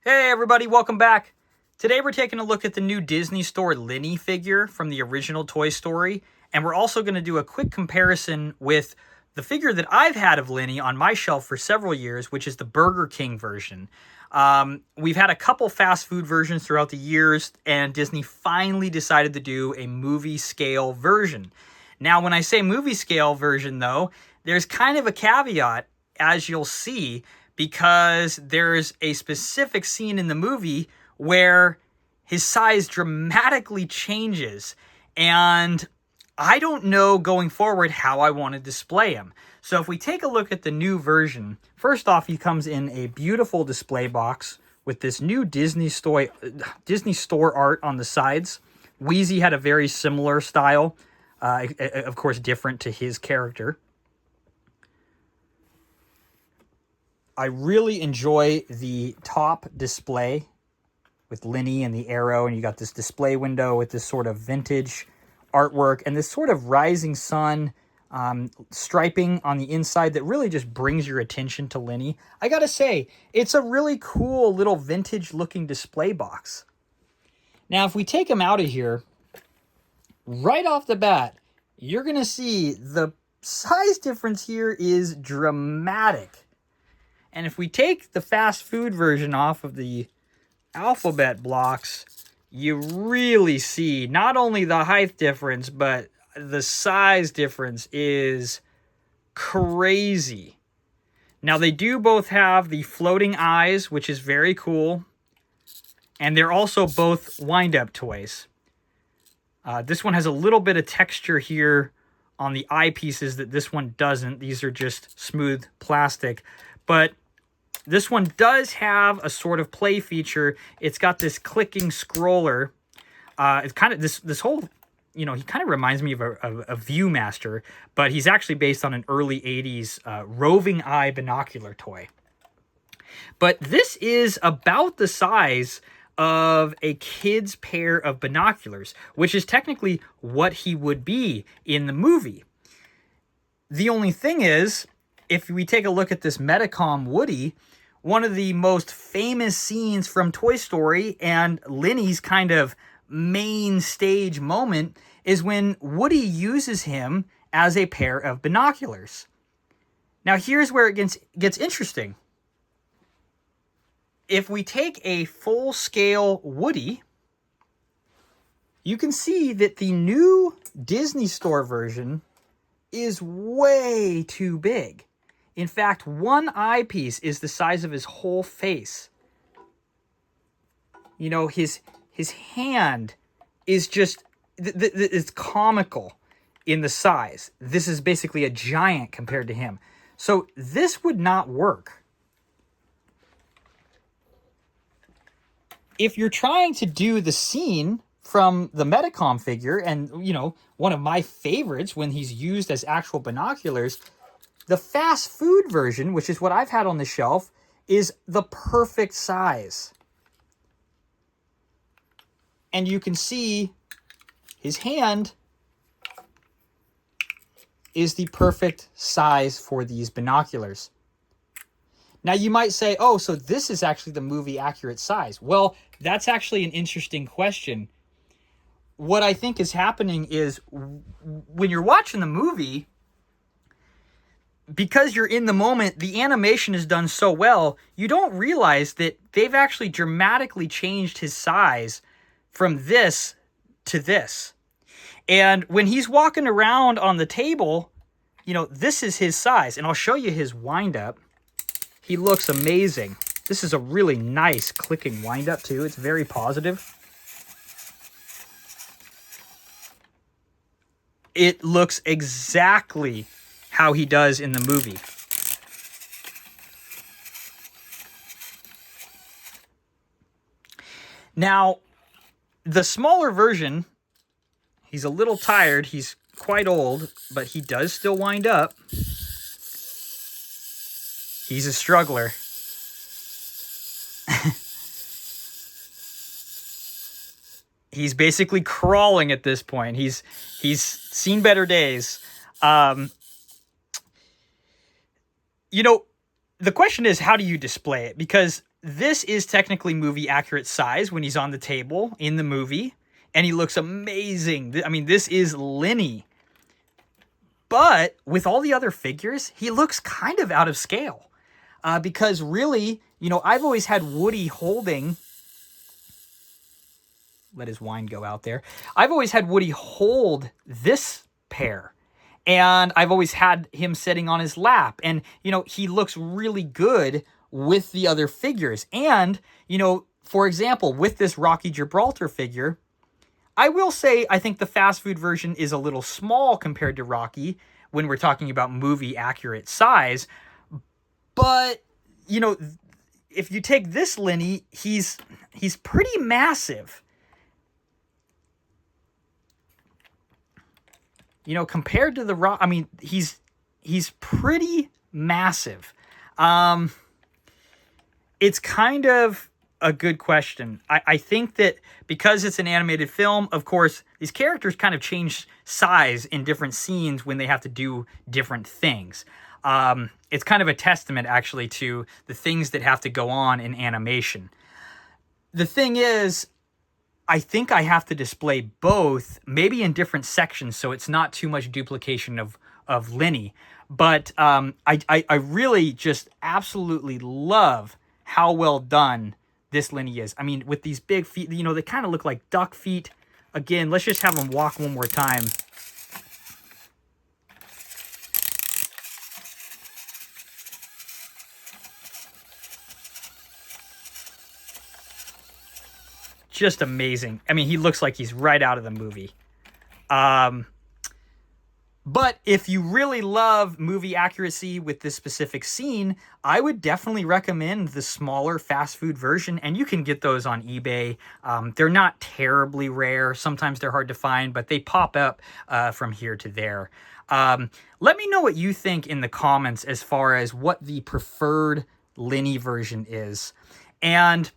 Hey everybody, welcome back. Today we're taking a look at the new Disney Store Lenny figure from the original Toy Story, and we're also going to do a quick comparison with the figure that I've had of Lenny on my shelf for several years, which is the Burger King version. We've had a couple fast food versions throughout the years, and Disney finally decided to do a movie scale version. Now, when I say movie scale version, though, there's kind of a caveat, as you'll see, because there's a specific scene in the movie where his size dramatically changes, and I don't know going forward how I want to display him. So if we take a look at the new version, first off, he comes in a beautiful display box with this new Disney Store art on the sides. Wheezy had a very similar style, of course different to his character. I really enjoy the top display with Lenny and the arrow, and you got this display window with this sort of vintage artwork and this sort of rising sun striping on the inside that really just brings your attention to Lenny. I gotta say, it's a really cool little vintage looking display box. Now, if we take him out of here, right off the bat, you're gonna see the size difference here is dramatic. And if we take the fast food version off of the alphabet blocks, you really see not only the height difference, but the size difference is crazy. Now, they do both have the floating eyes, which is very cool. And they're also both wind-up toys. This one has a little bit of texture here on the eyepieces that this one doesn't. These are just smooth plastic. But this one does have a sort of play feature. It's got this clicking scroller. It's kind of this whole, he kind of reminds me of a Viewmaster, but he's actually based on an early 80s roving eye binocular toy. But this is about the size of a kid's pair of binoculars, which is technically what he would be in the movie. The only thing is, if we take a look at this Metacom Woody, one of the most famous scenes from Toy Story and Lenny's kind of main stage moment is when Woody uses him as a pair of binoculars. Now, here's where it gets interesting. If we take a full-scale Woody, you can see that the new Disney Store version is way too big. In fact, one eyepiece is the size of his whole face. His hand is just, it's comical in the size. This is basically a giant compared to him. So this would not work. If you're trying to do the scene from the Metacom figure, and, one of my favorites when he's used as actual binoculars, the fast food version, which is what I've had on the shelf, is the perfect size. And you can see his hand is the perfect size for these binoculars. Now, you might say, oh, so this is actually the movie accurate size. Well, that's actually an interesting question. What I think is happening is when you're watching the movie, because you're in the moment, the animation is done so well, you don't realize that they've actually dramatically changed his size from this to this. And when he's walking around on the table, this is his size. And I'll show you his wind-up. He looks amazing. This is a really nice clicking wind-up, too. It's very positive. It looks exactly how he does in the movie. Now, the smaller version, he's a little tired. He's quite old, but he does still wind up. He's a struggler. He's basically crawling at this point. He's seen better days. The question is, how do you display it? Because this is technically movie accurate size when he's on the table in the movie, and he looks amazing. I mean, this is Lenny. But with all the other figures, he looks kind of out of scale. Because really, you know, I've always had Woody holding... Let his wine go out there. I've always had Woody hold this pair. And I've always had him sitting on his lap. And, you know, he looks really good with the other figures. And, you know, for example, with this Rocky Gibraltar figure, I will say I think the fast food version is a little small compared to Rocky when we're talking about movie accurate size. But, you know, if you take this Lenny, he's pretty massive. You know, compared to the Rock, I mean, he's pretty massive. It's kind of a good question. I think that because it's an animated film, of course, these characters kind of change size in different scenes when they have to do different things. It's kind of a testament, actually, to the things that have to go on in animation. The thing is, I think I have to display both, maybe in different sections, so it's not too much duplication of Lenny. But I really just absolutely love how well done this Lenny is. I mean, with these big feet, you know, they kind of look like duck feet. Again, let's just have them walk one more time. Just amazing. I mean, he looks like he's right out of the movie. But if you really love movie accuracy with this specific scene, I would definitely recommend the smaller fast food version, and you can get those on eBay. They're not terribly rare. Sometimes they're hard to find, but they pop up from here to there. Let me know what you think in the comments as far as what the preferred Lenny version is. And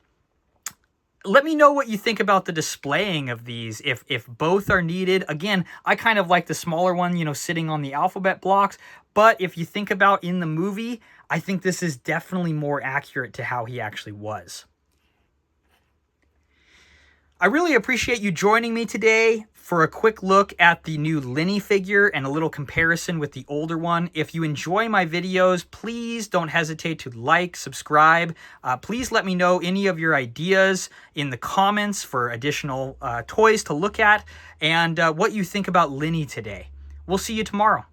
let me know what you think about the displaying of these, if both are needed. Again, I kind of like the smaller one, you know, sitting on the alphabet blocks. But if you think about in the movie, I think this is definitely more accurate to how he actually was. I really appreciate you joining me today for a quick look at the new Lenny figure and a little comparison with the older one. If you enjoy my videos, please don't hesitate to like, subscribe. Please let me know any of your ideas in the comments for additional toys to look at, and what you think about Lenny today. We'll see you tomorrow.